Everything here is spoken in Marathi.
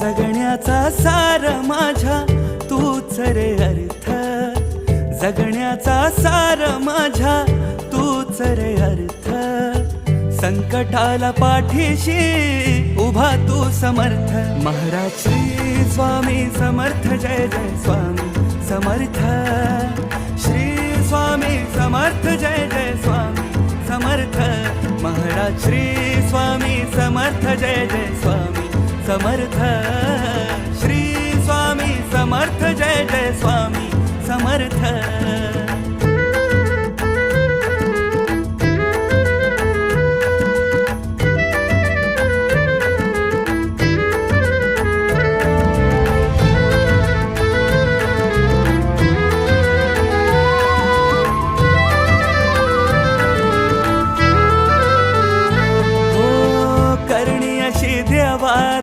जगण्याचा सार माझ्या तूच रे अर्थ, जगण्याचा सार माझ्या तूच रे अर्थ. संकटाला पाठीशी उभा तू समर्थ. महाराज श्री स्वामी समर्थ, जय जय स्वामी समर्थ. श्री स्वामी समर्थ, जय जय स्वामी समर्थ. महाराज श्री स्वामी समर्थ, जय जय स्वामी समर्थ. श्री स्वामी समर्थ, जय जय स्वामी समर्थ.